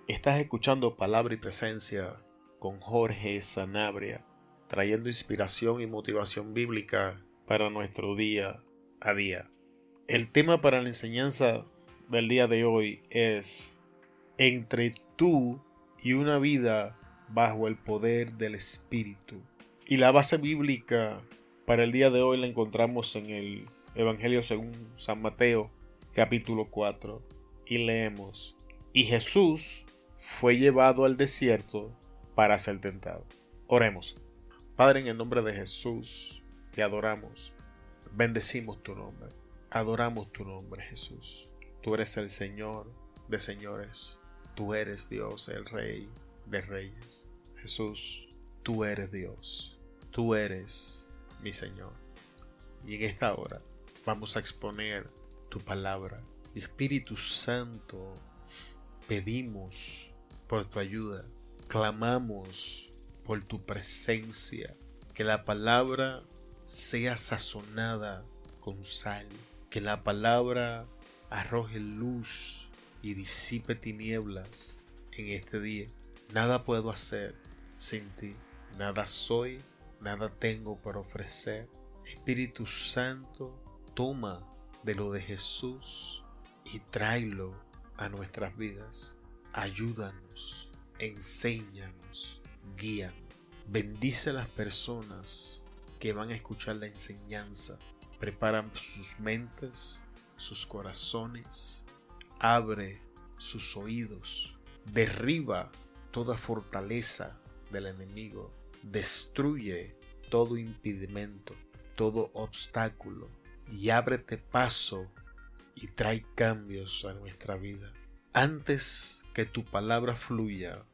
Estás escuchando Palabra y Presencia con Jorge Sanabria, trayendo inspiración y motivación bíblica para nuestro día a día. El tema para la enseñanza del día de hoy es entre tú y una vida bajo el poder del Espíritu. Y la base bíblica para el día de hoy la encontramos en el Evangelio según San Mateo, capítulo 4, y leemos: Y Jesús fue llevado al desierto para ser tentado. Oremos. Padre, en el nombre de Jesús, te adoramos, bendecimos tu nombre, adoramos tu nombre, Jesús. Tú eres el Señor de señores, tú eres Dios, el Rey de reyes. Jesús, tú eres Dios, tú eres mi Señor. Y en esta hora vamos a exponer tu palabra. Y Espíritu Santo, pedimos por tu ayuda, clamamos por tu presencia, que la palabra sea sazonada con sal, que la palabra arroje luz y disipe tinieblas en este día. Nada puedo hacer sin ti, nada soy, nada tengo para ofrecer. Espíritu Santo, toma de lo de Jesús y tráelo a nuestras vidas. Ayúdanos, enséñanos, guíanos. Bendice a las personas que van a escuchar la enseñanza. Prepara sus mentes, sus corazones. Abre sus oídos. Derriba toda fortaleza del enemigo. Destruye todo impedimento, todo obstáculo. Y ábrete paso y trae cambios a nuestra vida. Antes que tu palabra fluya,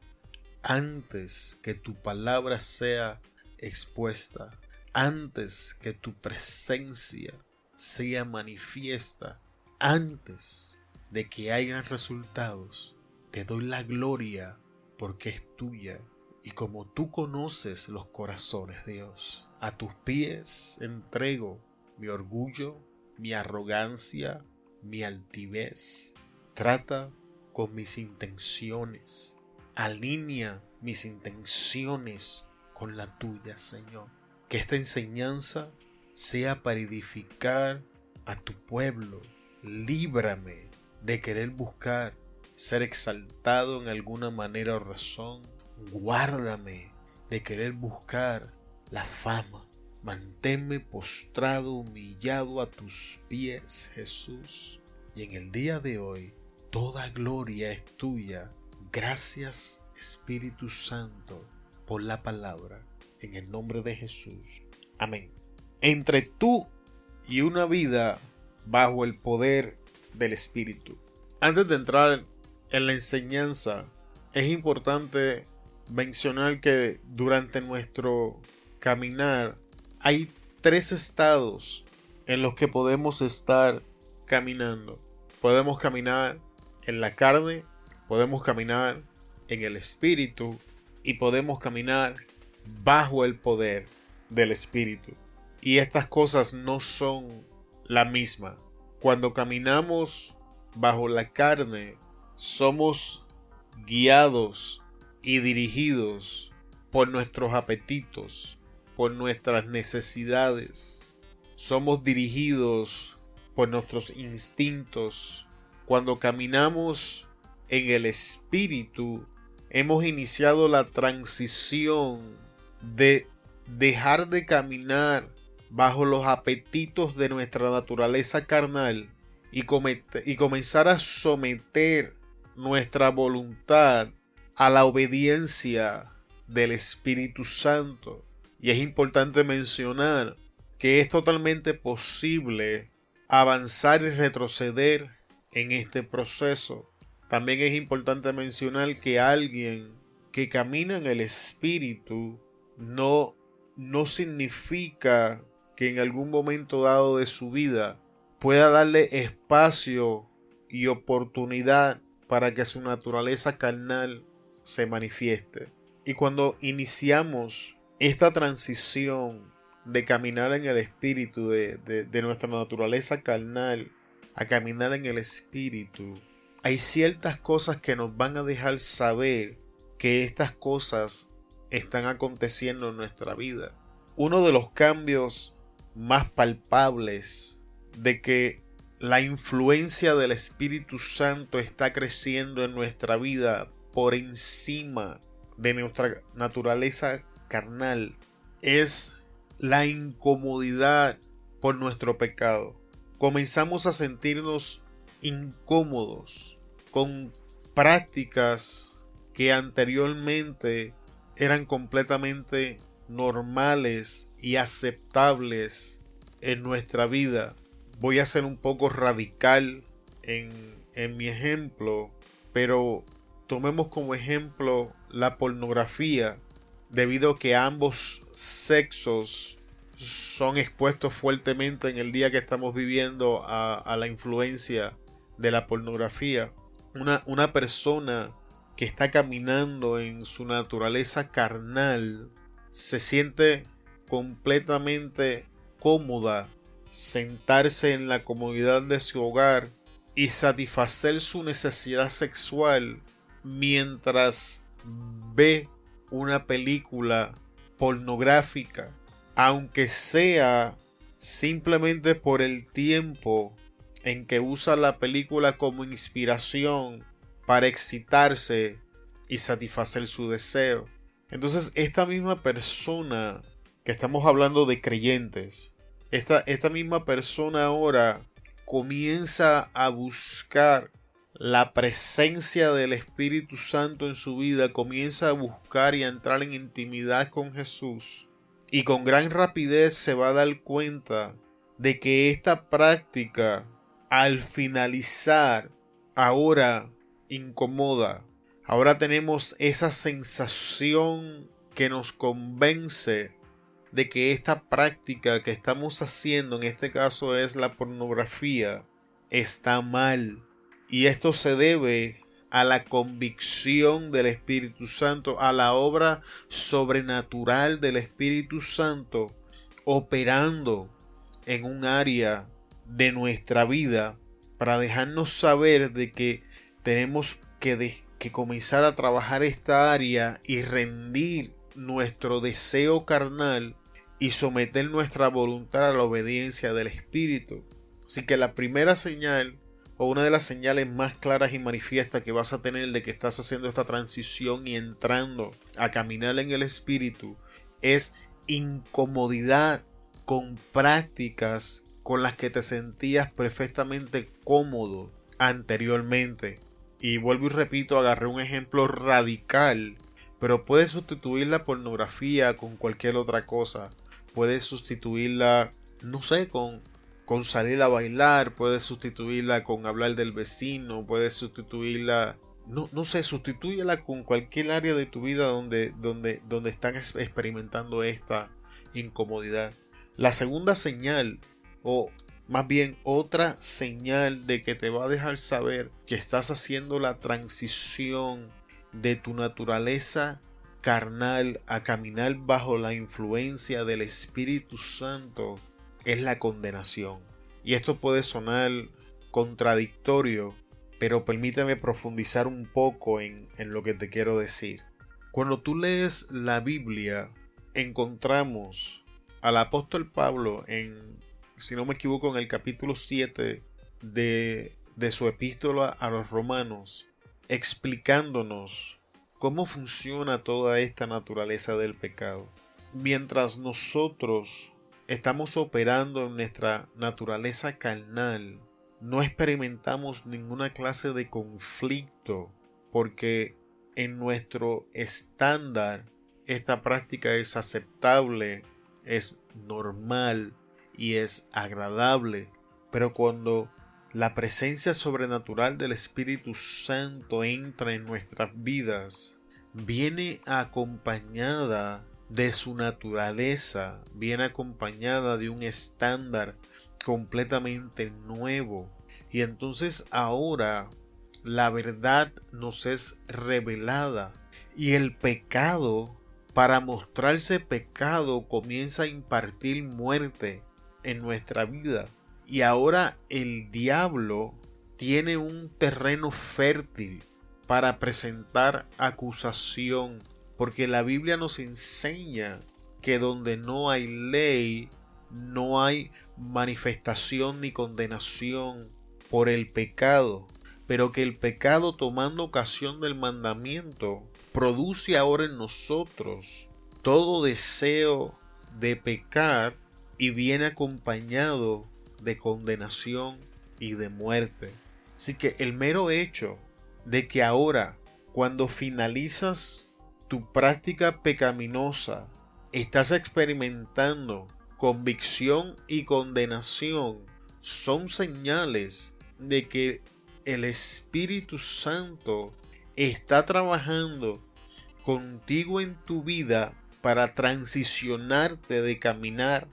antes que tu palabra sea expuesta, antes que tu presencia sea manifiesta, antes de que hayan resultados, te doy la gloria porque es tuya. Y como tú conoces los corazones, Dios, a tus pies entrego mi orgullo, mi arrogancia, mi altivez. Trata con mis intenciones. Alinea mis intenciones con la tuya, Señor. Que esta enseñanza sea para edificar a tu pueblo. Líbrame de querer buscar ser exaltado en alguna manera o razón. Guárdame de querer buscar la fama. Manténme postrado, humillado a tus pies, Jesús. Y en el día de hoy, toda gloria es tuya. Gracias, Espíritu Santo, por la palabra. En el nombre de Jesús. Amén. Entre tú y una vida bajo el poder del Espíritu. Antes de entrar en la enseñanza, es importante mencionar que durante nuestro caminar hay 3 estados en los que podemos estar caminando. Podemos caminar en la carne, podemos caminar en el Espíritu y podemos caminar bajo el poder del Espíritu. Y estas cosas no son la misma. Cuando caminamos bajo la carne, somos guiados y dirigidos por nuestros apetitos, por nuestras necesidades. Somos dirigidos por nuestros instintos. Cuando caminamos en el Espíritu, hemos iniciado la transición de dejar de caminar bajo los apetitos de nuestra naturaleza carnal y comenzar a someter nuestra voluntad a la obediencia del Espíritu Santo. Y es importante mencionar que es totalmente posible avanzar y retroceder en este proceso. También es importante mencionar que alguien que camina en el Espíritu no significa que en algún momento dado de su vida pueda darle espacio y oportunidad para que su naturaleza carnal se manifieste. Y cuando iniciamos esta transición de caminar en el Espíritu, de nuestra naturaleza carnal a caminar en el Espíritu, hay ciertas cosas que nos van a dejar saber que estas cosas están aconteciendo en nuestra vida. Uno de los cambios más palpables de que la influencia del Espíritu Santo está creciendo en nuestra vida por encima de nuestra naturaleza carnal es la incomodidad por nuestro pecado. Comenzamos a sentirnos incómodos con prácticas que anteriormente eran completamente normales y aceptables en nuestra vida. Voy a ser un poco radical en mi ejemplo, pero tomemos como ejemplo la pornografía, debido a que ambos sexos son expuestos fuertemente en el día que estamos viviendo a la influencia de la pornografía. Una persona que está caminando en su naturaleza carnal se siente completamente cómoda sentarse en la comodidad de su hogar y satisfacer su necesidad sexual mientras ve una película pornográfica, aunque sea simplemente por el tiempo en que usa la película como inspiración para excitarse y satisfacer su deseo. Entonces, esta misma persona, que estamos hablando de creyentes, esta misma persona ahora comienza a buscar la presencia del Espíritu Santo en su vida, comienza a buscar y a entrar en intimidad con Jesús, y con gran rapidez se va a dar cuenta de que esta práctica, al finalizar, ahora incomoda. Ahora tenemos esa sensación que nos convence de que esta práctica que estamos haciendo, en este caso es la pornografía, está mal. Y esto se debe a la convicción del Espíritu Santo, a la obra sobrenatural del Espíritu Santo operando en un área de nuestra vida para dejarnos saber de que tenemos que comenzar a trabajar esta área y rendir nuestro deseo carnal y someter nuestra voluntad a la obediencia del Espíritu. Así que la primera señal, o una de las señales más claras y manifiestas que vas a tener de que estás haciendo esta transición y entrando a caminar en el Espíritu, es incomodidad con prácticas con las que te sentías perfectamente cómodo anteriormente. Y vuelvo y repito, agarré un ejemplo radical, pero puedes sustituir la pornografía con cualquier otra cosa. Puedes sustituirla, no sé, con salir a bailar, puedes sustituirla con hablar del vecino, puedes sustituirla, no sé, sustitúyela con cualquier área de tu vida donde están experimentando esta incomodidad. La segunda señal, o más bien otra señal de que te va a dejar saber que estás haciendo la transición de tu naturaleza carnal a caminar bajo la influencia del Espíritu Santo, es la condenación. Y esto puede sonar contradictorio, pero permíteme profundizar un poco en lo que te quiero decir. Cuando tú lees la Biblia, encontramos al apóstol Pablo si no me equivoco, en el capítulo 7 de su epístola a los Romanos, explicándonos cómo funciona toda esta naturaleza del pecado. Mientras nosotros estamos operando en nuestra naturaleza carnal, no experimentamos ninguna clase de conflicto, porque en nuestro estándar esta práctica es aceptable, es normal y es agradable. Pero cuando la presencia sobrenatural del Espíritu Santo entra en nuestras vidas, viene acompañada de su naturaleza, viene acompañada de un estándar completamente nuevo. Y entonces ahora la verdad nos es revelada, y el pecado, para mostrarse pecado, comienza a impartir muerte en nuestra vida. Y ahora el diablo tiene un terreno fértil para presentar acusación, porque la Biblia nos enseña que donde no hay ley, no hay manifestación ni condenación por el pecado, pero que el pecado, tomando ocasión del mandamiento, produce ahora en nosotros todo deseo de pecar y viene acompañado de condenación y de muerte. Así que el mero hecho de que ahora, cuando finalizas tu práctica pecaminosa, estás experimentando convicción y condenación, son señales de que el Espíritu Santo está trabajando contigo en tu vida para transicionarte de caminar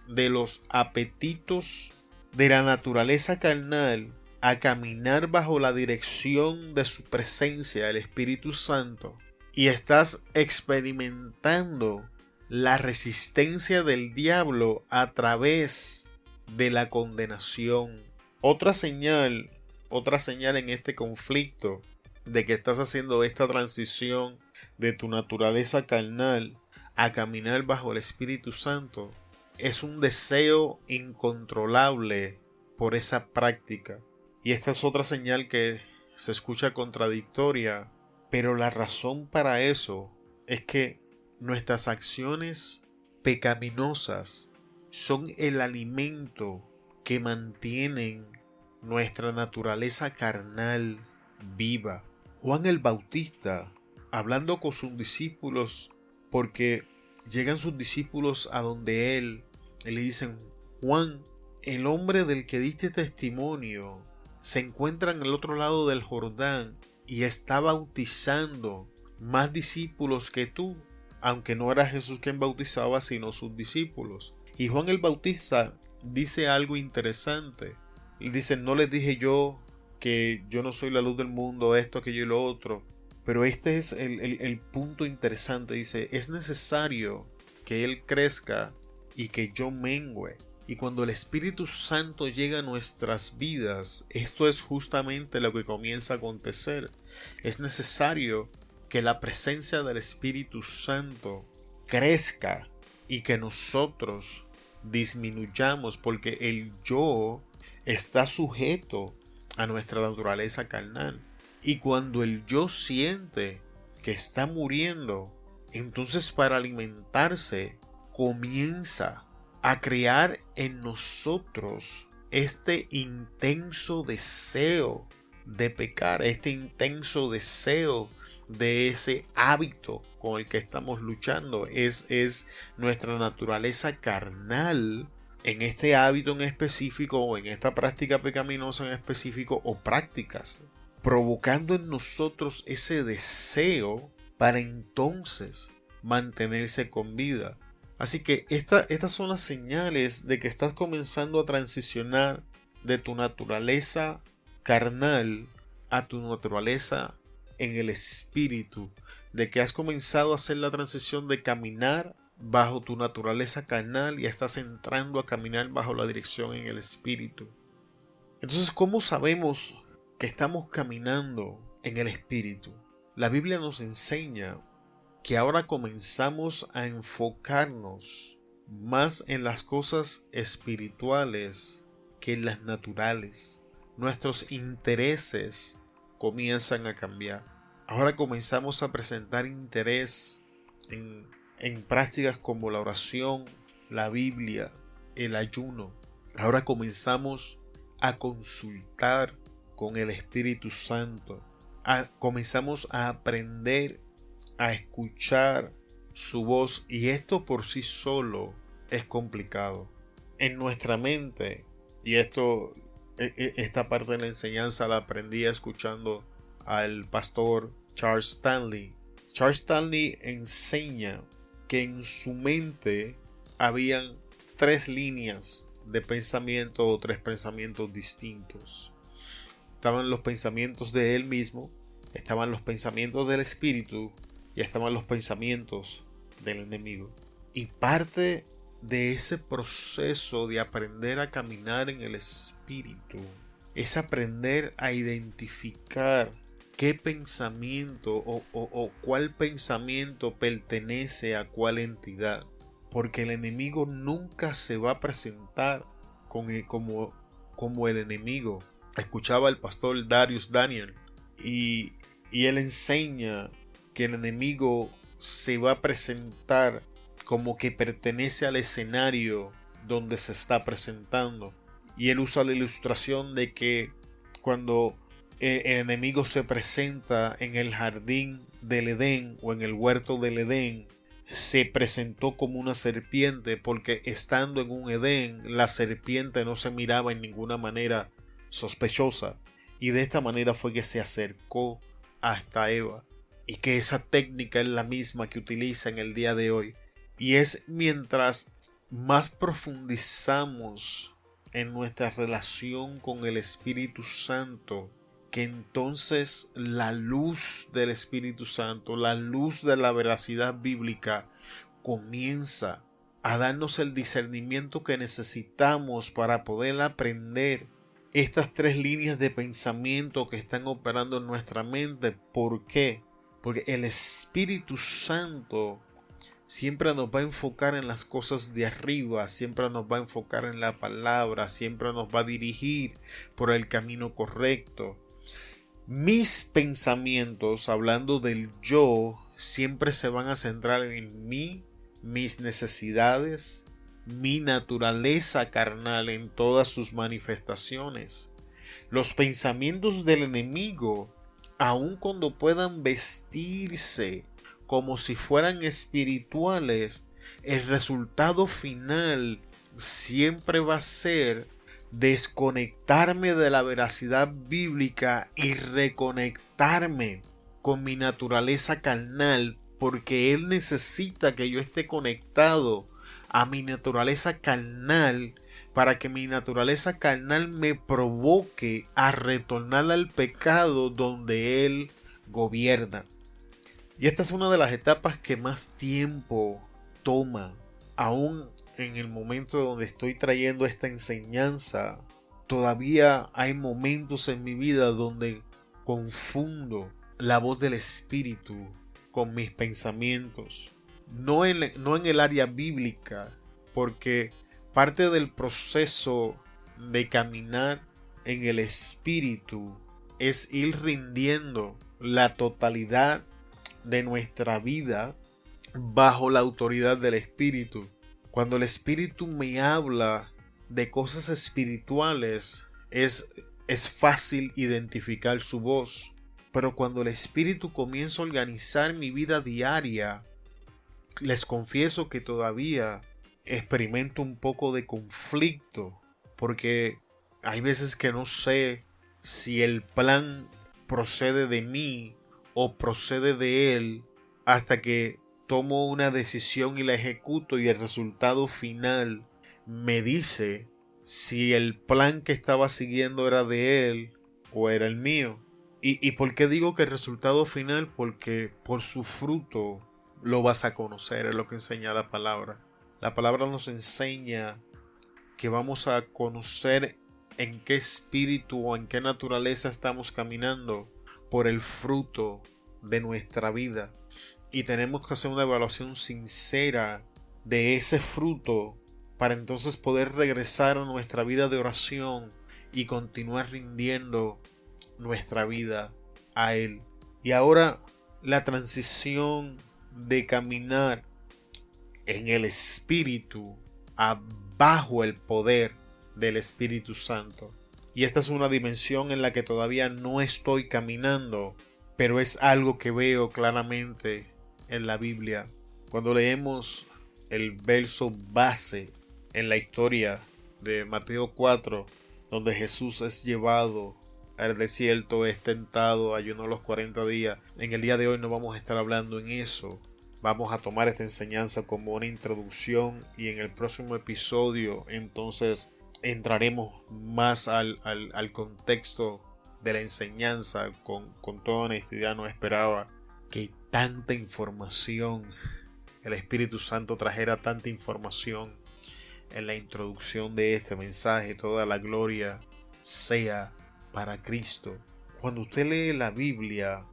de los apetitos de la naturaleza carnal a caminar bajo la dirección de su presencia, el Espíritu Santo, y estás experimentando la resistencia del diablo a través de la condenación. Otra señal en este conflicto de que estás haciendo esta transición de tu naturaleza carnal a caminar bajo el Espíritu Santo es un deseo incontrolable por esa práctica. Y esta es otra señal que se escucha contradictoria, pero la razón para eso es que nuestras acciones pecaminosas son el alimento que mantienen nuestra naturaleza carnal viva. Juan el Bautista, hablando con sus discípulos, porque llegan sus discípulos a donde él y le dicen: Juan, el hombre del que diste testimonio, se encuentra en el otro lado del Jordán y está bautizando más discípulos que tú, aunque no era Jesús quien bautizaba, sino sus discípulos. Y Juan el Bautista dice algo interesante. Él dice: no les dije yo que yo no soy la luz del mundo, esto, aquello y lo otro. Pero este es el punto interesante. Dice: es necesario que Él crezca y que yo mengüe. Y cuando el Espíritu Santo llega a nuestras vidas, esto es justamente lo que comienza a acontecer. Es necesario que la presencia del Espíritu Santo crezca y que nosotros disminuyamos, porque el yo está sujeto a nuestra naturaleza carnal. Y cuando el yo siente que está muriendo, entonces para alimentarse comienza a crear en nosotros este intenso deseo de pecar, este intenso deseo de ese hábito con el que estamos luchando. Es nuestra naturaleza carnal en este hábito en específico, o en esta práctica pecaminosa en específico, o prácticas, provocando en nosotros ese deseo para entonces mantenerse con vida. Así que estas son las señales de que estás comenzando a transicionar de tu naturaleza carnal a tu naturaleza en el espíritu, de que has comenzado a hacer la transición de caminar bajo tu naturaleza carnal y estás entrando a caminar bajo la dirección en el espíritu. Entonces, ¿cómo sabemos que estamos caminando en el espíritu? La Biblia nos enseña que ahora comenzamos a enfocarnos más en las cosas espirituales que en las naturales. Nuestros intereses comienzan a cambiar. Ahora comenzamos a presentar interés en prácticas como la oración, la Biblia, el ayuno. Ahora comenzamos a consultar con el Espíritu Santo. Comenzamos a aprender a escuchar su voz, y esto por sí solo es complicado. En nuestra mente, y esta parte de la enseñanza la aprendí escuchando al pastor Charles Stanley. Charles Stanley enseña que en su mente habían 3 líneas de pensamiento, o 3 pensamientos distintos. Estaban los pensamientos de él mismo, estaban los pensamientos del espíritu y estaban los pensamientos del enemigo. Y parte de ese proceso de aprender a caminar en el espíritu es aprender a identificar qué pensamiento o cuál pensamiento pertenece a cuál entidad. Porque el enemigo nunca se va a presentar como el enemigo. Escuchaba al pastor Darius Daniel y él enseña que el enemigo se va a presentar como que pertenece al escenario donde se está presentando. Y él usa la ilustración de que cuando el enemigo se presenta en el jardín del Edén o en el huerto del Edén, se presentó como una serpiente porque estando en un Edén, la serpiente no se miraba en ninguna manera sospechosa, y de esta manera fue que se acercó hasta Eva, y que esa técnica es la misma que utiliza en el día de hoy. Y es mientras más profundizamos en nuestra relación con el Espíritu Santo, que entonces la luz del Espíritu Santo, la luz de la veracidad bíblica, comienza a darnos el discernimiento que necesitamos para poder aprender estas tres líneas de pensamiento que están operando en nuestra mente. ¿Por qué? Porque el Espíritu Santo siempre nos va a enfocar en las cosas de arriba, siempre nos va a enfocar en la palabra, siempre nos va a dirigir por el camino correcto. Mis pensamientos, hablando del yo, siempre se van a centrar en mí, mis necesidades, mi naturaleza carnal en todas sus manifestaciones. Los pensamientos del enemigo, aun cuando puedan vestirse como si fueran espirituales, el resultado final siempre va a ser desconectarme de la veracidad bíblica y reconectarme con mi naturaleza carnal, porque Él necesita que yo esté conectado a mi naturaleza carnal para que mi naturaleza carnal me provoque a retornar al pecado donde Él gobierna. Y esta es una de las etapas que más tiempo toma. Aún en el momento donde estoy trayendo esta enseñanza, todavía hay momentos en mi vida donde confundo la voz del Espíritu con mis pensamientos. No en el área bíblica, porque parte del proceso de caminar en el Espíritu es ir rindiendo la totalidad de nuestra vida bajo la autoridad del Espíritu. Cuando el Espíritu me habla de cosas espirituales, es fácil identificar su voz. Pero cuando el Espíritu comienza a organizar mi vida diaria, les confieso que todavía experimento un poco de conflicto, porque hay veces que no sé si el plan procede de mí o procede de Él, hasta que tomo una decisión y la ejecuto, y el resultado final me dice si el plan que estaba siguiendo era de Él o era el mío. ¿Y por qué digo que el resultado final? Porque por su fruto lo vas a conocer, es lo que enseña la palabra. La palabra nos enseña que vamos a conocer en qué espíritu o en qué naturaleza estamos caminando por el fruto de nuestra vida. Y tenemos que hacer una evaluación sincera de ese fruto para entonces poder regresar a nuestra vida de oración y continuar rindiendo nuestra vida a Él. Y ahora la transición de caminar en el Espíritu a bajo el poder del Espíritu Santo. Y esta es una dimensión en la que todavía no estoy caminando, pero es algo que veo claramente en la Biblia. Cuando leemos el verso base en la historia de Mateo 4, donde Jesús es llevado al desierto, es tentado, ayunó los 40 días. En el día de hoy no vamos a estar hablando en eso. Vamos a tomar esta enseñanza como una introducción, y en el próximo episodio entonces entraremos más al contexto de la enseñanza. Con toda honestidad no esperaba que tanta información, el Espíritu Santo trajera tanta información en la introducción de este mensaje. Toda la gloria sea para Cristo. Cuando usted lee la Biblia,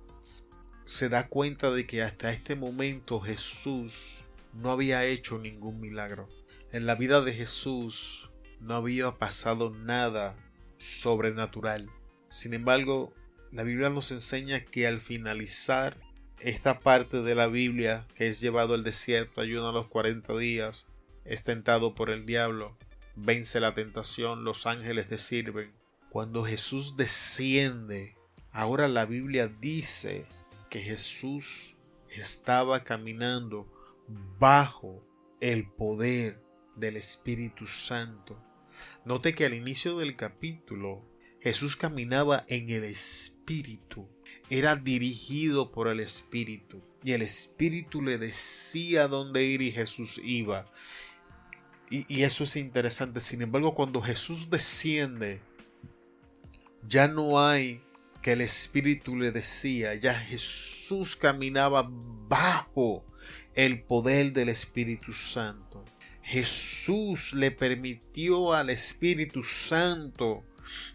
se da cuenta de que hasta este momento Jesús no había hecho ningún milagro. En la vida de Jesús no había pasado nada sobrenatural. Sin embargo, la Biblia nos enseña que al finalizar esta parte de la Biblia, que es llevado al desierto, ayuno a los 40 días, es tentado por el diablo, vence la tentación, los ángeles le sirven. Cuando Jesús desciende, ahora la Biblia dice que Jesús estaba caminando bajo el poder del Espíritu Santo. Note que al inicio del capítulo Jesús caminaba en el Espíritu, era dirigido por el Espíritu y el Espíritu le decía dónde ir y Jesús iba. Y eso es interesante. Sin embargo, cuando Jesús desciende, ya no hay que el Espíritu le decía, ya Jesús caminaba bajo el poder del Espíritu Santo. Jesús le permitió al Espíritu Santo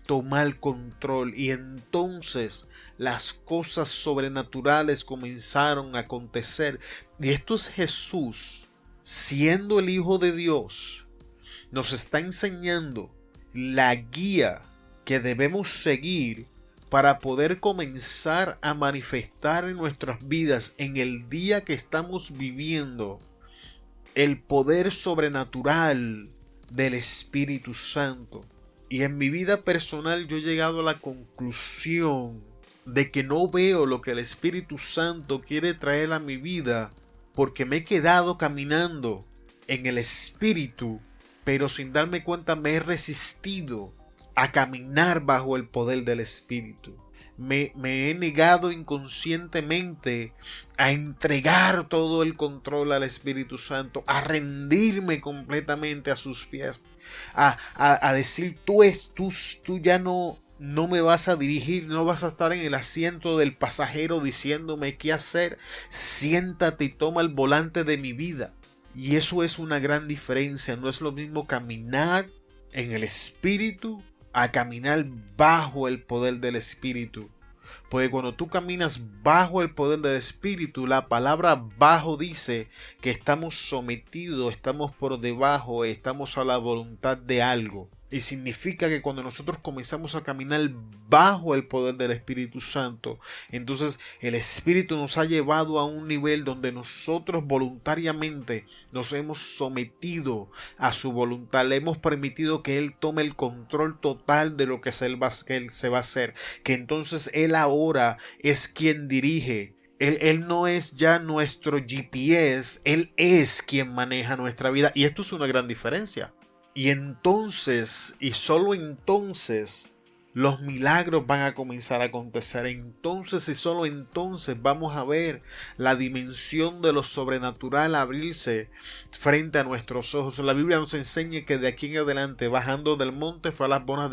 tomar control y entonces las cosas sobrenaturales comenzaron a acontecer. Y esto es Jesús, siendo el Hijo de Dios, nos está enseñando la guía que debemos seguir para poder comenzar a manifestar en nuestras vidas en el día que estamos viviendo el poder sobrenatural del Espíritu Santo. Y en mi vida personal yo he llegado a la conclusión de que no veo lo que el Espíritu Santo quiere traer a mi vida porque me he quedado caminando en el Espíritu, pero sin darme cuenta me he resistido a caminar bajo el poder del Espíritu. Me he negado inconscientemente a entregar todo el control al Espíritu Santo, a rendirme completamente a sus pies, a decir tú ya no me vas a dirigir, no vas a estar en el asiento del pasajero diciéndome qué hacer, siéntate y toma el volante de mi vida. Y eso es una gran diferencia, no es lo mismo caminar en el Espíritu a caminar bajo el poder del Espíritu. Porque cuando tú caminas bajo el poder del Espíritu, la palabra bajo dice que estamos sometidos, estamos por debajo, estamos a la voluntad de algo. Y significa que cuando nosotros comenzamos a caminar bajo el poder del Espíritu Santo, entonces el Espíritu nos ha llevado a un nivel donde nosotros voluntariamente nos hemos sometido a su voluntad. Le hemos permitido que Él tome el control total de lo que Él se va a hacer. Que entonces Él ahora es quien dirige. Él no es ya nuestro GPS, Él es quien maneja nuestra vida. Y esto es una gran diferencia. Y entonces, y solo entonces, los milagros van a comenzar a acontecer. Entonces y solo entonces vamos a ver la dimensión de lo sobrenatural abrirse frente a nuestros ojos. La Biblia nos enseña que de aquí en adelante, bajando del monte, fue a las bodas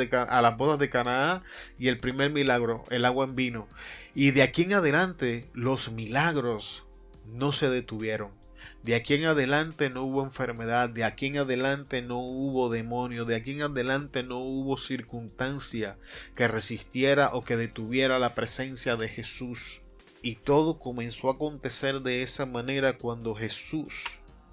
de Canaán, y el primer milagro, el agua en vino. Y de aquí en adelante, los milagros no se detuvieron. De aquí en adelante no hubo enfermedad, de aquí en adelante no hubo demonio, de aquí en adelante no hubo circunstancia que resistiera o que detuviera la presencia de Jesús. Y todo comenzó a acontecer de esa manera cuando Jesús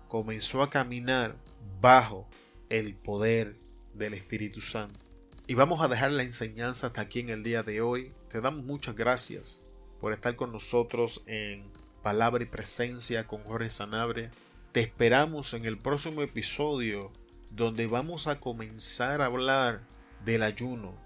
comenzó a caminar bajo el poder del Espíritu Santo. Y vamos a dejar la enseñanza hasta aquí en el día de hoy. Te damos muchas gracias por estar con nosotros en Palabra y Presencia con Jorge Sanabria. Te esperamos en el próximo episodio, donde vamos a comenzar a hablar del ayuno.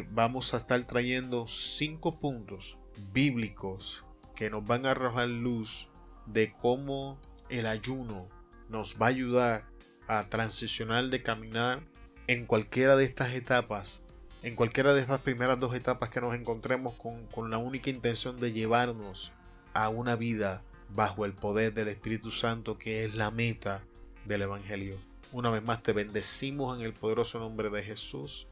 Vamos a estar trayendo 5 puntos bíblicos que nos van a arrojar luz de cómo el ayuno nos va a ayudar a transicionar de caminar en cualquiera de estas etapas, en cualquiera de estas primeras 2 etapas que nos encontremos con la única intención de llevarnos a una vida bajo el poder del Espíritu Santo, que es la meta del Evangelio. Una vez más te bendecimos en el poderoso nombre de Jesús.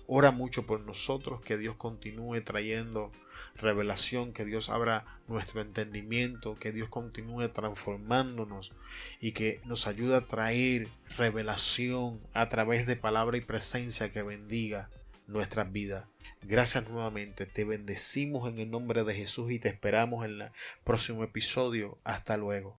Ora mucho por nosotros, que Dios continúe trayendo revelación, que Dios abra nuestro entendimiento, que Dios continúe transformándonos y que nos ayude a traer revelación a través de palabra y presencia que bendiga nuestras vidas. Gracias nuevamente, te bendecimos en el nombre de Jesús y te esperamos en el próximo episodio. Hasta luego.